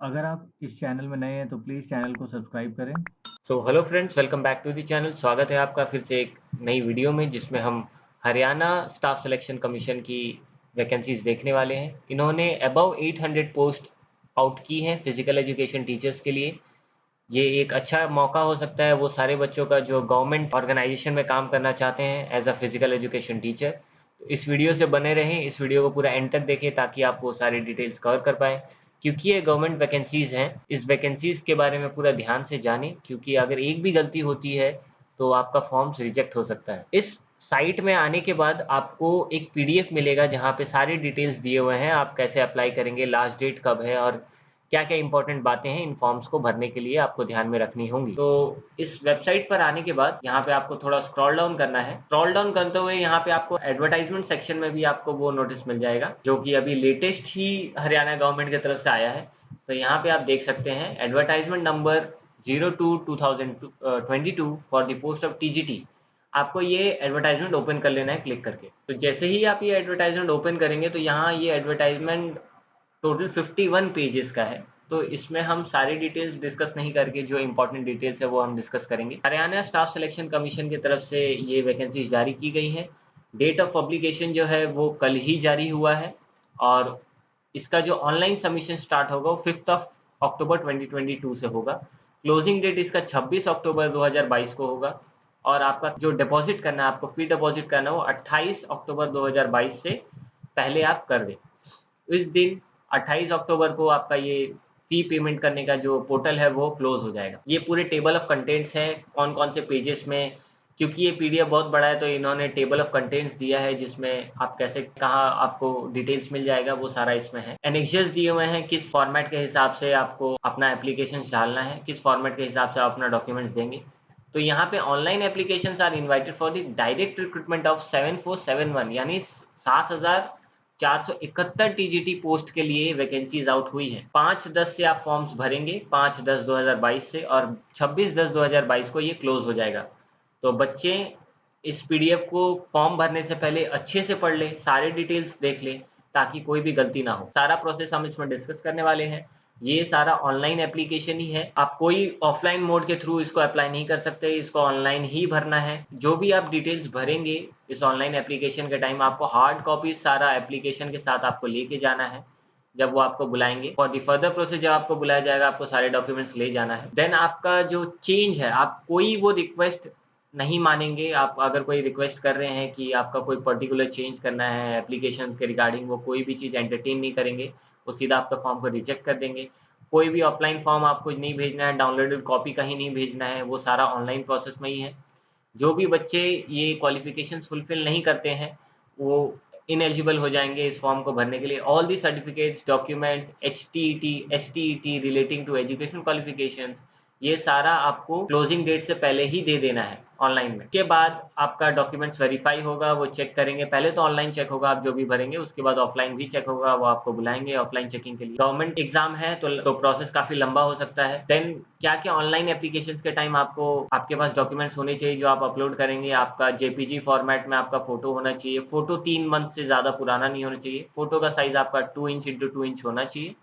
अगर आप इस चैनल में नए हैं तो प्लीज़ चैनल को सब्सक्राइब करें। Hello friends, welcome back to the channel. स्वागत है आपका फिर से एक नई वीडियो में जिसमें हम हरियाणा स्टाफ सिलेक्शन कमीशन की वैकेंसीज देखने वाले हैं। इन्होंने अबव 800 पोस्ट आउट की हैं फिजिकल एजुकेशन टीचर्स के लिए। ये एक अच्छा मौका हो सकता है वो सारे बच्चों का जो गवर्नमेंट ऑर्गेनाइजेशन में काम करना चाहते हैं as a physical education teacher. तो इस वीडियो से बने रहें, इस वीडियो को पूरा एंड तक देखें ताकि आप वो सारी डिटेल्स कवर कर पाएँ। क्योंकि ये गवर्नमेंट वैकेंसीज हैं, इस वैकेंसीज के बारे में पूरा ध्यान से जानें, क्योंकि अगर एक भी गलती होती है तो आपका फॉर्म्स रिजेक्ट हो सकता है। इस साइट में आने के बाद आपको एक पीडीएफ मिलेगा जहाँ पे सारी डिटेल्स दिए हुए हैं, आप कैसे अप्लाई करेंगे, लास्ट डेट कब है और क्या-क्या इंपॉर्टेंट बातें हैं इन फॉर्म्स को भरने के लिए आपको ध्यान में रखनी होंगी। तो इस वेबसाइट पर आने के बाद यहाँ पे आपको थोड़ा स्क्रॉल डाउन करना है। स्क्रॉल डाउन करते हुए यहाँ पे आपको एडवर्टाइजमेंट सेक्शन में भी आपको वो नोटिस मिल जाएगा जो कि अभी लेटेस्ट ही हरियाणा गवर्नमेंट की तरफ से आया है। तो यहाँ पे आप देख सकते हैं advertisement number 02/2022 for the post of TGT. आपको ये एडवर्टाइजमेंट ओपन कर लेना है क्लिक करके। तो जैसे ही आप ये एडवर्टाइजमेंट ओपन करेंगे तो यहाँ ये एडवर्टाइजमेंट टोटल 51 पेजेस का है। तो इसमें हम सारी डिटेल्स डिस्कस नहीं करके जो इंपॉर्टेंट डिटेल्स है वो हम डिस्कस करेंगे। हरियाणा स्टाफ सिलेक्शन कमीशन की तरफ से ये वैकेंसी जारी की गई है। डेट ऑफ पब्लिकेशन जो है वो कल ही जारी हुआ है और इसका जो ऑनलाइन सबमिशन स्टार्ट होगा वो 5 अक्टूबर 2022 से होगा। क्लोजिंग डेट इसका 26 अक्टूबर 2022 को होगा और आपका जो डिपॉजिट करना है, आपको फी डिपॉजिट करना है वो 28 अक्टूबर 2022 से पहले आप कर दें। इस दिन 28 अक्टूबर को आपका ये फी पेमेंट करने का जो पोर्टल है वो क्लोज हो जाएगा। ये पूरे टेबल ऑफ कंटेंट्स हैं, कौन कौन से पेजेस में, क्योंकि ये पीडीएफ बहुत बड़ा है तो इन्होंने टेबल ऑफ कंटेंट्स दिया है जिसमें आप कैसे कहाँ आपको डिटेल्स मिल जाएगा वो सारा इसमें है। एनेक्सेस दिए हुए हैं किस फॉर्मेट के हिसाब से आपको अपना एप्लीकेशन डालना है, किस फॉर्मेट के हिसाब से आप अपना डॉक्यूमेंट्स देंगे। तो यहाँ पे online applications are invited for the direct recruitment of 7471 यानी 7471 टीजीटी पोस्ट के लिए वैकेंसीज आउट हुई है। 5/10 से आप फॉर्म्स भरेंगे, 5/10/2022 से, और 26/10/2022 को ये क्लोज हो जाएगा। तो बच्चे इस पीडीएफ को फॉर्म भरने से पहले अच्छे से पढ़ लें, सारे डिटेल्स देख लें ताकि कोई भी गलती ना हो। सारा प्रोसेस हम इसमें डिस्कस करने वाले हैं। ये सारा ऑनलाइन एप्लीकेशन ही है, आप कोई ऑफलाइन मोड के थ्रू इसको अप्लाई नहीं कर सकते, इसको ऑनलाइन ही भरना है। जो भी आप डिटेल्स भरेंगे इस ऑनलाइन एप्लीकेशन के टाइम आपको हार्ड कॉपी सारा एप्लीकेशन के साथ आपको लेके जाना है। जब वो आपको बुलाएंगे फॉर द फर्दर प्रोसेस, जब आपको बुलाया जाएगा आपको सारे डॉक्यूमेंट्स ले जाना है। देन आपका जो चेंज है, आप कोई वो रिक्वेस्ट नहीं मानेंगे। आप अगर कोई रिक्वेस्ट कर रहे हैं कि आपका कोई पर्टिकुलर चेंज करना है एप्लीकेशन के रिगार्डिंग, वो कोई भी चीज़ एंटरटेन नहीं करेंगे, वो सीधा आपका फॉर्म को रिजेक्ट कर देंगे। कोई भी ऑफलाइन फॉर्म आपको नहीं भेजना है, डाउनलोडेड कॉपी कहीं नहीं भेजना है, वो सारा ऑनलाइन प्रोसेस में ही है। जो भी बच्चे ये क्वालिफिकेशंस फुलफिल नहीं करते हैं वो इनएलिजिबल हो जाएंगे इस फॉर्म को भरने के लिए। All the certificates, documents, HTET, STET relating to education qualifications, ये सारा आपको क्लोजिंग डेट से पहले ही दे देना है ऑनलाइन में। के बाद आपका डॉक्यूमेंट्स वेरीफाई होगा, वो चेक करेंगे। पहले तो ऑनलाइन चेक होगा आप जो भी भरेंगे, उसके बाद ऑफलाइन भी चेक होगा, वो आपको बुलाएंगे ऑफलाइन चेकिंग के लिए। गवर्नमेंट एग्जाम है तो प्रोसेस काफी लंबा हो सकता है। देन क्या क्या ऑनलाइन एप्लीकेशन के टाइम आपको आपके पास डॉक्यूमेंट्स होने चाहिए जो आप अपलोड करेंगे। आपका जेपीजी फॉर्मेट में आपका फोटो होना चाहिए। फोटो 3 मंथ से ज्यादा पुराना नहीं होना चाहिए। फोटो का साइज आपका 2 इंच x 2 इंच होना चाहिए।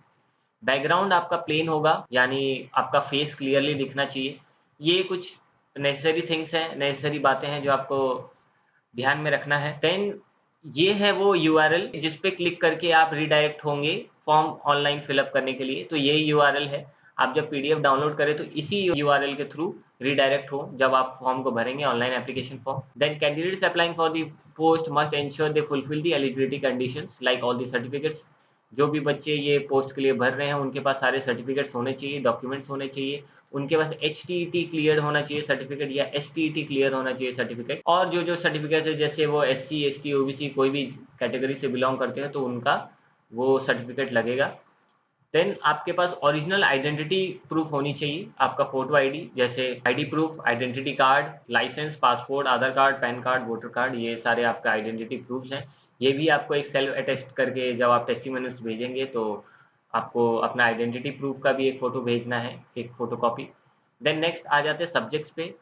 बैकग्राउंड आपका प्लेन होगा, यानी आपका फेस क्लियरली दिखना चाहिए। ये कुछ नेसेसरी थिंग्स हैं, नेसेसरी बातें हैं जो आपको ध्यान में रखना है। देन ये है वो यूआरएल जिस पे क्लिक करके आप रिडायरेक्ट होंगे फॉर्म ऑनलाइन फिलअप करने के लिए। तो ये यूआरएल है, आप जब पीडीएफ डाउनलोड करें तो इसी यूआरएल के थ्रू रिडायरेक्ट हो जब आप फॉर्म को भरेंगे online application form. Then candidates applying for the post must ensure they fulfil the eligibility conditions like all the certificates. जो भी बच्चे ये पोस्ट के लिए भर रहे हैं उनके पास सारे सर्टिफिकेट्स होने चाहिए, डॉक्यूमेंट्स होने चाहिए। उनके पास एचटीईटी क्लियर होना चाहिए सर्टिफिकेट या एसटीईटी क्लियर होना चाहिए सर्टिफिकेट। और जो जो सर्टिफिकेट है जैसे वो एससी, एसटी, ओबीसी कोई भी कैटेगरी से बिलोंग करते हैं तो उनका वो सर्टिफिकेट लगेगा। देन आपके पास ओरिजिनल आइडेंटिटी प्रूफ होनी चाहिए, आपका फोटो आईडी, जैसे ID proof, identity card, license, passport, Aadhaar card, PAN card, voter card, ये सारे आपका आइडेंटिटी प्रूफ्स हैं। ये भी आपको एक सेल्फ अटेस्ट करके जब आप टेस्टिमोनियल्स भेजेंगे तो आपको अपना आइडेंटिटी प्रूफ का भी एक फ़ोटो भेजना है, एक फ़ोटो कॉपी। देन नेक्स्ट आ जाते हैं सब्जेक्ट्स पे।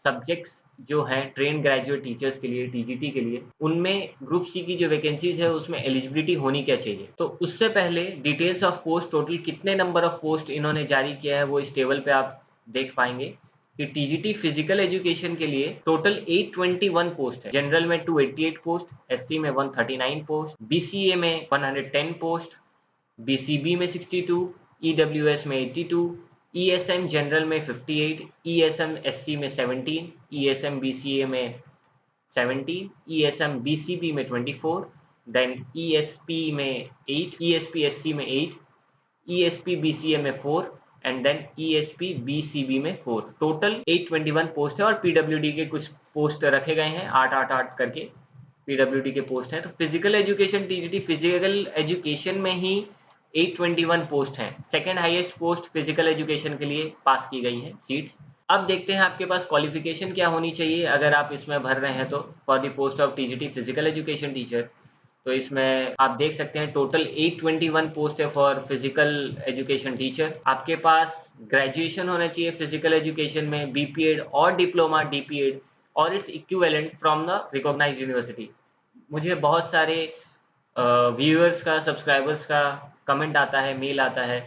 सब्जेक्ट्स जो हैं ट्रेन ग्रेजुएट टीचर्स के लिए, टीजीटी के लिए, उनमें ग्रुप सी की जो वैकेंसीज है उसमें एलिजिबिलिटी होनी क्या चाहिए। तो उससे पहले डिटेल्स ऑफ पोस्ट, टोटल कितने नंबर ऑफ पोस्ट इन्होंने जारी किया है वो इस टेबल पे आप देख पाएंगे कि टीजीटी फिजिकल एजुकेशन के लिए टोटल 821 पोस्ट है। जनरल में 288 पोस्ट, एससी में 139 पोस्ट, बीसीए में 110 पोस्ट, बीसीबी में 62, ईडब्ल्यूएस में 82, ईएसएम जनरल में 58, ईएसएम एससी में 17, ईएसएम बीसीए में 17, ईएसएम बीसीबी में 24, देन ईएसपी में 8, ईएसपी एससी में 8, ईएसपी बीसीए में 4 एंड देन ईएसपी बीसीबी में 4। टोटल 821 पोस्ट है और पीडब्ल्यूडी के कुछ पोस्ट रखे गए हैं 8 करके पीडब्ल्यूडी के पोस्ट हैं। तो physical education TGT physical education में ही 821 पोस्ट हैं। Second highest post physical education के लिए पास की गई हैं सीट्स। अब देखते हैं आपके पास क्वालिफिकेशन क्या होनी चाहिए अगर आप इसमें भर रहे हैं तो for the post of TGT physical education teacher. तो इसमें आप देख सकते हैं टोटल 821 पोस्ट है फॉर फिजिकल एजुकेशन टीचर। आपके पास ग्रेजुएशन होना चाहिए फिजिकल एजुकेशन में, बीपीएड और डिप्लोमा डीपीएड और its equivalent from the recognised university. मुझे बहुत सारे व्यूअर्स का, सब्सक्राइबर्स का कमेंट आता है, मेल आता है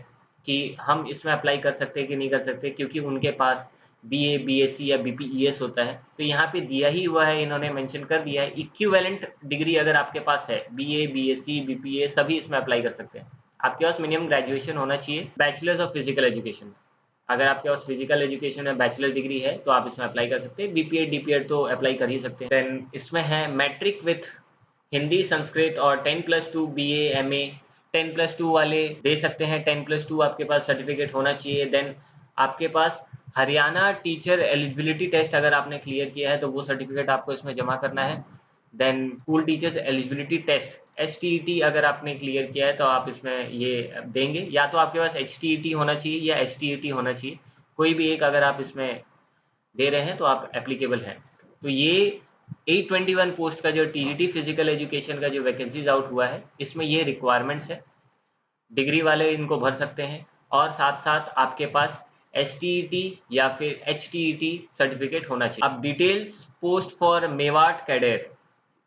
कि हम इसमें अप्लाई कर सकते हैं कि नहीं कर सकते, क्योंकि उनके पास बीए, बीएससी या बीपीईएस होता है। तो यहाँ पे दिया ही हुआ है, इन्होंने मेंशन कर दिया है इक्विवेलेंट डिग्री अगर आपके पास है, बीए, बीएससी, बीपीए सभी इसमें अप्लाई कर सकते हैं। आपके पास मिनिमम ग्रेजुएशन होना चाहिए बैचलर्स ऑफ फिजिकल एजुकेशन। अगर आपके पास फिजिकल एजुकेशन में बैचलर डिग्री है तो आप इसमें अप्लाई कर सकते हैं। बीपीएड, डीपीएड तो अप्लाई कर ही सकते हैं। देन इसमें है मैट्रिक विथ हिंदी, संस्कृत और 10+2 बीए, एमए। 10+2 वाले दे सकते हैं, 10+2 आपके पास सर्टिफिकेट होना चाहिए। देन आपके पास हरियाणा टीचर एलिजिबिलिटी टेस्ट अगर आपने क्लियर किया है तो वो सर्टिफिकेट आपको इसमें जमा करना है। Then school teachers eligibility test STET अगर आपने क्लियर किया है तो आप इसमें ये देंगे, या तो आपके पास एचटीईटी होना चाहिए या एसटीईटी होना चाहिए, कोई भी एक अगर आप इसमें दे रहे हैं तो आप एप्लीकेबल हैं। तो ये 821 पोस्ट का जो टीजीटी फिजिकल एजुकेशन का जो वैकेंसीज आउट हुआ है इसमें ये रिक्वायरमेंट्स है। डिग्री वाले इनको भर सकते हैं और साथ साथ आपके पास एसटीईटी या फिर एचटीईटी सर्टिफिकेट होना चाहिए। अब details post for Mewat cadre,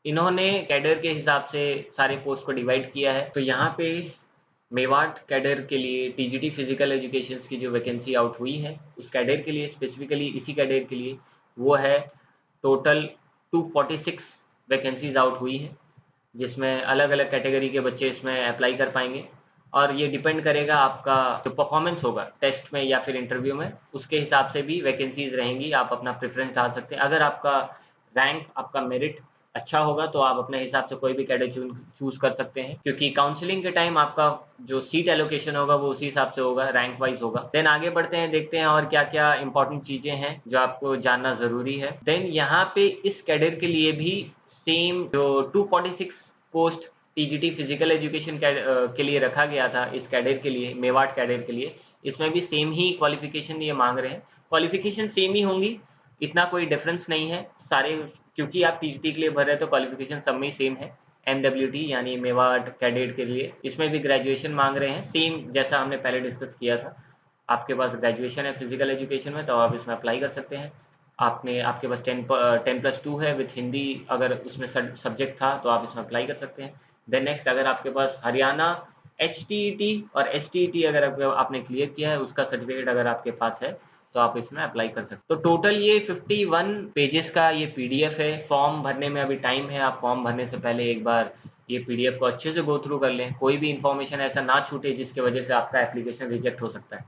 इन्होंने कैडर के हिसाब से सारे पोस्ट को डिवाइड किया है। तो यहाँ पे मेवाट कैडर के लिए टीजीटी फिजिकल एजुकेशन की जो वैकेंसी आउट हुई है उस कैडर के लिए, स्पेसिफिकली इसी कैडर के लिए, वो है टोटल 246 वैकेंसीज आउट हुई हैं, जिसमें अलग अलग कैटेगरी के बच्चे इसमें अप्लाई कर पाएंगे। और ये डिपेंड करेगा आपका जो परफॉर्मेंस होगा टेस्ट में या फिर इंटरव्यू में, उसके हिसाब से भी वैकेंसीज रहेंगी। आप अपना प्रेफरेंस डाल सकते हैं। अगर आपका रैंक, आपका मेरिट अच्छा होगा तो आप अपने हिसाब से कोई भी कैडर चूज कर सकते हैं, क्योंकि काउंसलिंग के टाइम आपका जो सीट एलोकेशन होगा वो उसी हिसाब से होगा, रैंक वाइज होगा। देन आगे बढ़ते हैं, देखते हैं और क्या क्या इंपॉर्टेंट चीजें हैं जो आपको जानना जरूरी है। देन यहाँ पे इस कैडर के लिए भी सेम जो 246 पोस्ट टीजीटी फिजिकल एजुकेशन के लिए रखा गया था, इस कैडर के लिए, मेवाट कैडर के लिए, इसमें भी सेम ही क्वालिफिकेशन ये मांग रहे हैं। क्वालिफिकेशन सेम ही होंगी, इतना कोई डिफरेंस नहीं है सारे, क्योंकि आप टीजीटी के लिए भर रहे हैं तो क्वालिफिकेशन सब में ही सेम है। एमडब्ल्यूटी यानी मेवाट कैडेट के लिए इसमें भी ग्रेजुएशन मांग रहे हैं, सेम जैसा हमने पहले डिस्कस किया था। आपके पास ग्रेजुएशन है फिजिकल एजुकेशन में तो आप इसमें अप्लाई कर सकते हैं। आपके पास 10+2 है विथ हिंदी, अगर उसमें सब्जेक्ट था तो आप इसमें अप्लाई कर सकते हैं। देन नेक्स्ट, अगर आपके पास हरियाणा एचटीईटी और एसटीईटी अगर आपने क्लियर किया है, उसका सर्टिफिकेट अगर आपके पास है तो आप इसमें अप्लाई कर सकते हैं। तो टोटल ये 51 पेजेस का ये पीडीएफ है। फॉर्म भरने में अभी टाइम है, आप फॉर्म भरने से पहले एक बार ये पीडीएफ को अच्छे से गो थ्रू कर लें, कोई भी इंफॉर्मेशन ऐसा ना छूटे जिसकी वजह से आपका एप्लीकेशन रिजेक्ट हो सकता है।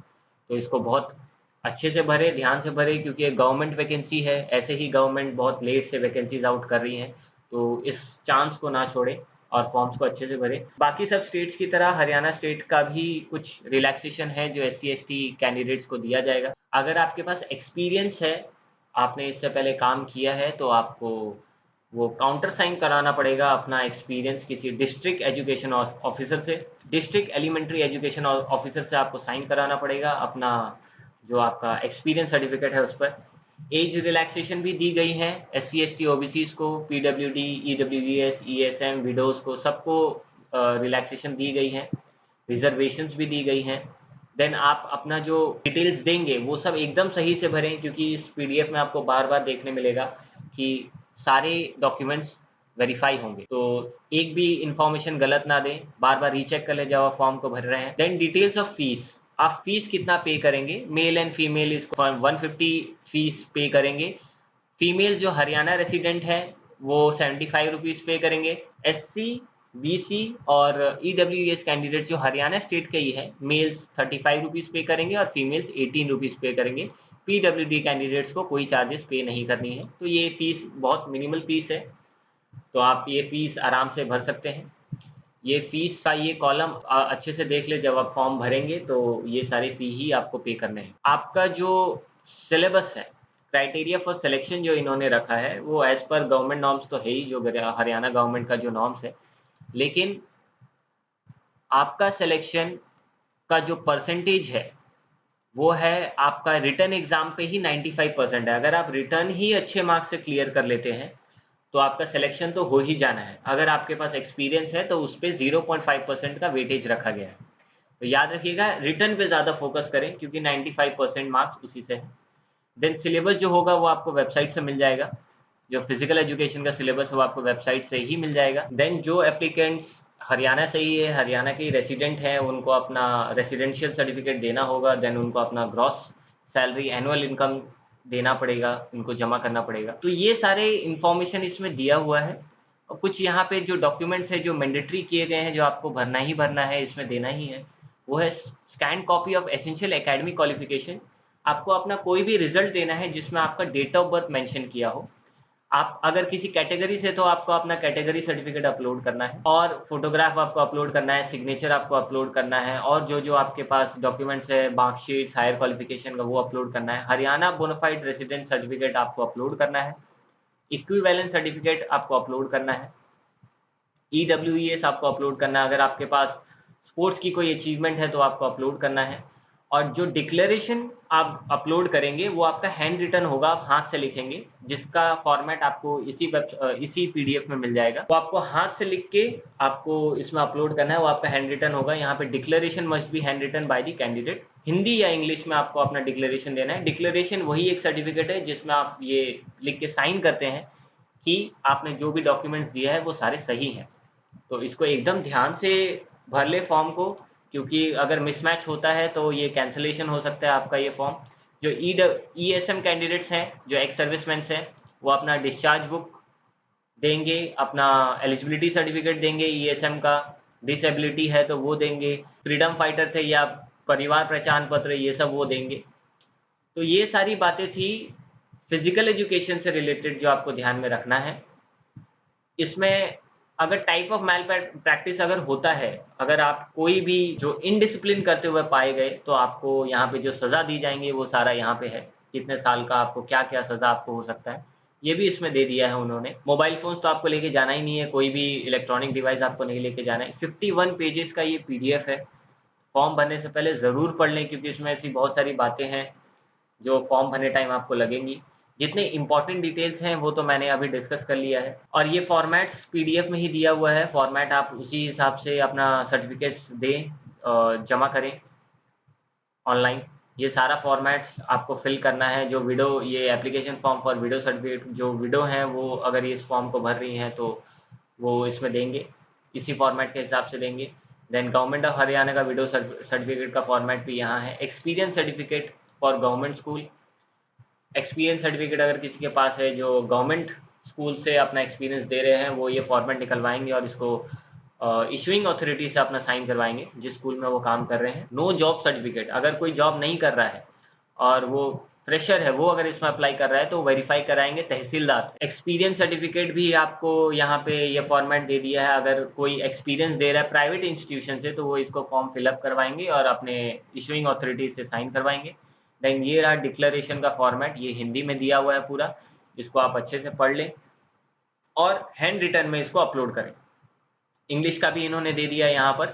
तो इसको बहुत अच्छे से भरे, ध्यान से भरे, क्योंकि एक गवर्नमेंट वैकेंसी है। ऐसे ही गवर्नमेंट बहुत लेट से वैकेंसीज आउट कर रही हैं, तो इस चांस को ना छोड़े और फॉर्म्स को अच्छे से भरे। बाकी सब स्टेट्स की तरह हरियाणा स्टेट का भी कुछ रिलैक्सेशन है जो SC/ST कैंडिडेट्स को दिया जाएगा। अगर आपके पास एक्सपीरियंस है, आपने इससे पहले काम किया है, तो आपको वो काउंटर साइन कराना पड़ेगा अपना एक्सपीरियंस किसी डिस्ट्रिक्ट एजुकेशन ऑफिसर से, डिस्ट्रिक्ट एलिमेंट्री एजुकेशन ऑफिसर से आपको साइन कराना पड़ेगा अपना जो आपका एक्सपीरियंस सर्टिफिकेट है उस पर। एज रिलैक्सेशन भी दी गई है SC/ST OBCs को, PWD, EWS, ESM, विडोज को, सबको रिलैक्सेशन दी गई है। रिजर्वेशंस भी दी गई हैं। देन आप अपना जो डिटेल्स देंगे वो सब एकदम सही से भरें, क्योंकि इस पीडीएफ में आपको बार बार देखने मिलेगा कि सारे डॉक्यूमेंट्स वेरीफाई होंगे, तो एक भी इंफॉर्मेशन गलत ना दें, बार बार रीचेक कर लें जब आप फॉर्म को भर रहे हैं। देन डिटेल्स ऑफ फीस, आप फीस कितना पे करेंगे, मेल एंड फीमेल इसको 150 फीस पे करेंगे। फीमेल जो हरियाणा रेसिडेंट है वो 75 रुपीज़ पे करेंगे। एससी, बीसी और ईडब्ल्यूएस कैंडिडेट्स जो हरियाणा स्टेट के ही है, मेल्स 35 रुपीज़ पे करेंगे और फीमेल्स 18 रुपीज़ पे करेंगे। पीडब्ल्यूडी कैंडिडेट्स को कोई चार्जेस पे नहीं करनी है, तो ये फीस बहुत मिनिमल फीस है, तो आप ये फीस आराम से भर सकते हैं। ये फीस का ये कॉलम अच्छे से देख ले, जब आप फॉर्म भरेंगे तो ये सारी फी ही आपको पे करने हैं। आपका जो सिलेबस है, क्राइटेरिया फॉर सिलेक्शन जो इन्होंने रखा है वो एज पर गवर्नमेंट नॉर्म्स तो है ही, जो हरियाणा गवर्नमेंट का जो नॉर्म्स है, लेकिन आपका सिलेक्शन का जो परसेंटेज है वो है आपका रिटन एग्जाम पे ही 95% है। अगर आप रिटर्न ही अच्छे मार्क्स से क्लियर कर लेते हैं तो आपका सिलेक्शन तो हो ही जाना है। अगर आपके पास एक्सपीरियंस है तो उस पर 0.5% का वेटेज रखा गया है, तो याद रखिएगा रिटर्न पे ज़्यादा फोकस करें, क्योंकि 95% मार्क्स उसी से है। देन सिलेबस जो होगा वो आपको वेबसाइट से मिल जाएगा, जो फिजिकल एजुकेशन का सिलेबस है वो आपको वेबसाइट से ही मिल जाएगा। देन जो एप्लीकेंट्स हरियाणा से ही है, हरियाणा के रेसिडेंट हैं, उनको अपना रेसिडेंशियल सर्टिफिकेट देना होगा। देन उनको अपना ग्रॉस सैलरी, एनुअल इनकम देना पड़ेगा, उनको जमा करना पड़ेगा। तो ये सारे इंफॉर्मेशन इसमें दिया हुआ है। और कुछ यहाँ पे जो डॉक्यूमेंट्स है जो मैंडेटरी किए गए हैं, जो आपको भरना ही भरना है, इसमें देना ही है, वो है scan copy of essential academic qualification. आपको अपना कोई भी रिजल्ट देना है जिसमें आपका डेट ऑफ बर्थ मेंशन किया हो। आप अगर किसी कैटेगरी से तो आपको अपना कैटेगरी सर्टिफिकेट अपलोड करना है, और फोटोग्राफ आपको अपलोड करना है, सिग्नेचर आपको अपलोड करना है, और जो जो आपके पास डॉक्यूमेंट्स है, मार्कशीट्स, हायर क्वालिफिकेशन का, वो अपलोड करना है। हरियाणा बोनाफाइड रेसिडेंट सर्टिफिकेट आपको अपलोड करना है। इक्विवेलेंट सर्टिफिकेट आपको अपलोड करना है। ईडब्ल्यूईएस आपको अपलोड करना है। अगर आपके पास स्पोर्ट्स की कोई अचीवमेंट है तो आपको अपलोड करना है। और जो डिक्लेरेशन आप अपलोड करेंगे वो आपका हैंड रिटन होगा, आप हाथ से लिखेंगे, जिसका फॉर्मेट आपको इसी पीडीएफ में मिल जाएगा। वो आपको हाथ से लिख के आपको इसमें अपलोड करना है, वो आपका हैंड रिटन होगा। यहाँ पे declaration must be hand written by the candidate. Hindi या इंग्लिश में आपको अपना डिक्लेरेशन देना है। डिक्लेरेशन वही एक सर्टिफिकेट है जिसमें आप ये लिख के साइन करते हैं कि आपने जो भी डॉक्यूमेंट्स दिया है वो सारे सही हैं। तो इसको एकदम ध्यान से भर ले फॉर्म को, क्योंकि अगर मिसमैच होता है तो ये कैंसिलेशन हो सकता है आपका ये फॉर्म। जो ईएसएम कैंडिडेट्स हैं, जो एक्स सर्विसमैन हैं, वो अपना डिस्चार्ज बुक देंगे, अपना एलिजिबिलिटी सर्टिफिकेट देंगे ईएसएम का, डिसेबिलिटी है तो वो देंगे, फ्रीडम फाइटर थे या परिवार पहचान पत्र, ये सब वो देंगे। तो ये सारी बातें थी फिजिकल एजुकेशन से रिलेटेड जो आपको ध्यान में रखना है। इसमें अगर टाइप ऑफ मैल प्रैक्टिस अगर होता है, अगर आप कोई भी जो इनडिसिप्लिन करते हुए पाए गए, तो आपको यहाँ पे जो सज़ा दी जाएंगी वो सारा यहाँ पे है। कितने साल का आपको क्या क्या सज़ा आपको हो सकता है, ये भी इसमें दे दिया है उन्होंने। मोबाइल फोन्स तो आपको लेके जाना ही नहीं है, कोई भी इलेक्ट्रॉनिक डिवाइस आपको नहीं लेके जाना है। 51 पेजेस का ये पीडीएफ है। फॉर्म भरने से पहले ज़रूर पढ़ लें, क्योंकि इसमें ऐसी बहुत सारी बातें हैं जो फॉर्म भरने टाइम आपको लगेंगी। जितने इंपॉर्टेंट डिटेल्स हैं वो तो मैंने अभी डिस्कस कर लिया है, और ये फॉर्मेट्स पीडीएफ में ही दिया हुआ है। फॉर्मेट आप उसी हिसाब से अपना सर्टिफिकेट्स दें, जमा करें ऑनलाइन। ये सारा फॉर्मेट्स आपको फिल करना है। जो विडो, ये application form for window certificate, जो विडो हैं वो अगर इस फॉर्म को भर रही हैं तो वो इसमें देंगे, इसी फॉर्मेट के हिसाब से देंगे। देन गवर्नमेंट ऑफ हरियाणा का विडो सर्टिफिकेट का फॉर्मेट भी यहाँ है। Experience certificate for government school, experience certificate अगर किसी के पास है जो गवर्नमेंट स्कूल से अपना एक्सपीरियंस दे रहे हैं, वो ये फॉर्मेट निकलवाएंगे और इसको इशुइंग अथॉरिटी से अपना साइन करवाएंगे जिस स्कूल में वो काम कर रहे हैं। नो जॉब सर्टिफिकेट, अगर कोई जॉब नहीं कर रहा है और वो फ्रेशर है, वो अगर इसमें अप्लाई कर रहा है तो वेरीफाई कराएंगे तहसीलदार से। एक्सपीरियंस सर्टिफिकेट भी आपको यहाँ पे ये फॉर्मेट दे दिया है। अगर कोई एक्सपीरियंस दे रहा है प्राइवेट इंस्टीट्यूशन से तो वो इसको फॉर्म फिलअप करवाएंगे और अपने इशुइंग अथॉरिटी से साइन करवाएंगे। देन ये रहा डिक्लेरेशन का फॉर्मेट, ये हिंदी में दिया हुआ है पूरा, जिसको आप अच्छे से पढ़ लें और हैंड रिटन में इसको अपलोड करें। इंग्लिश का भी इन्होंने दे दिया यहाँ पर।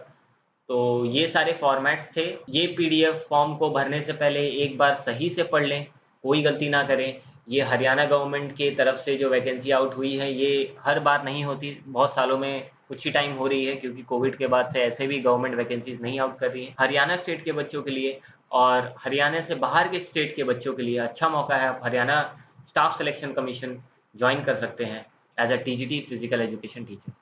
तो ये सारे फॉर्मेट्स थे। ये पीडीएफ फॉर्म को भरने से पहले एक बार सही से पढ़ लें, कोई गलती ना करें। ये हरियाणा गवर्नमेंट के तरफ से जो वैकेंसी आउट हुई है ये हर बार नहीं होती, बहुत सालों में कुछ ही टाइम हो रही है, क्योंकि कोविड के बाद से ऐसे भी गवर्नमेंट वैकेंसीज नहीं आउट कर रही है। हरियाणा स्टेट के बच्चों के लिए और हरियाणा से बाहर के स्टेट के बच्चों के लिए अच्छा मौका है। आप Haryana staff selection commission join कर सकते हैं as a TGT physical education teacher.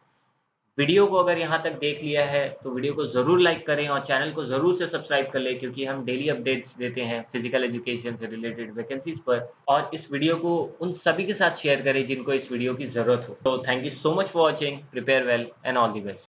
Video को अगर यहाँ तक देख लिया है तो वीडियो को ज़रूर लाइक करें और चैनल को ज़रूर से सब्सक्राइब कर लें, क्योंकि हम डेली अपडेट्स देते हैं फिजिकल एजुकेशन से रिलेटेड वैकेंसीज पर। और इस वीडियो को उन सभी के साथ शेयर करें जिनको इस वीडियो की ज़रूरत हो। तो thank you so much for watching. Prepare well and all the best.